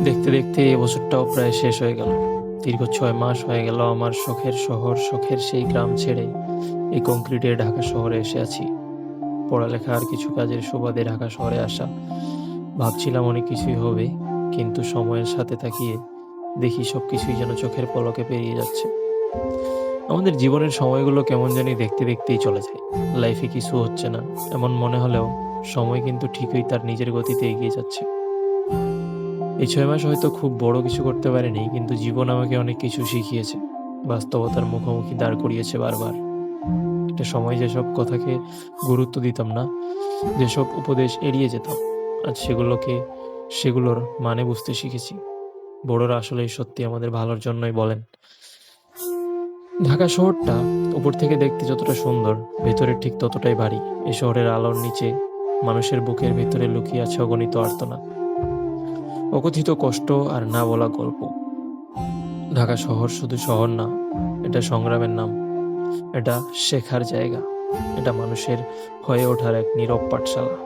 দেখতে দেখতে এ বছরটাও প্রায় শেষ হয়ে গেল। দীর্ঘ ৬ মাস হয়ে গেল আমার শখের শহর, শখের সেই গ্রাম ছেড়ে এই কংক্রিটের ঢাকা শহরে এসে আছি। পড়ালেখা আর কিছু কাজের সুবাদে ঢাকা শহরে আসা। ভাবছিলাম অনেক কিছুই হবে, কিন্তু সময়ের সাথে তাকিয়ে দেখি সবকিছুই যেন চোখের পলকে পেরিয়ে যাচ্ছে। আমাদের জীবনের সময়গুলো কেমন জানি দেখতে দেখতেই চলে যায়। লাইফে কিছু হচ্ছে না এমন মনে হলেও সময় কিন্তু ঠিকই তার নিজের গতিতে এগিয়ে যাচ্ছে। এই ৬ মাস হয়তো খুব বড় কিছু করতে পারিনি, কিন্তু জীবন আমাকে অনেক কিছু শিখিয়েছে। বাস্তবতার মুখোমুখি দাঁড় করিয়েছে বারবার। একটা সময় যেসব কথাকে গুরুত্ব দিতাম না, যেসব উপদেশ এড়িয়ে যেতাম, আজ সেগুলোর মানে বুঝতে শিখেছি। বড়রা আসলেই সত্যি আমাদের ভালোর জন্যই বলেন। ঢাকা শহরটা উপর থেকে দেখতে যতটা সুন্দর, ভেতরে ঠিক ততটাই ভারী। এ শহরের আলোর নিচে মানুষের বুকের ভেতরে লুকিয়ে আছে অগণিত আর্তনাদ, অকথিত কষ্ট আর না বলা গল্প। ঢাকা শহর শুধু শহর না, এটা সংগ্রামের নাম, এটা শেখার জায়গা, এটা মানুষের হয়ে ওঠার এক নীরব পাঠশালা।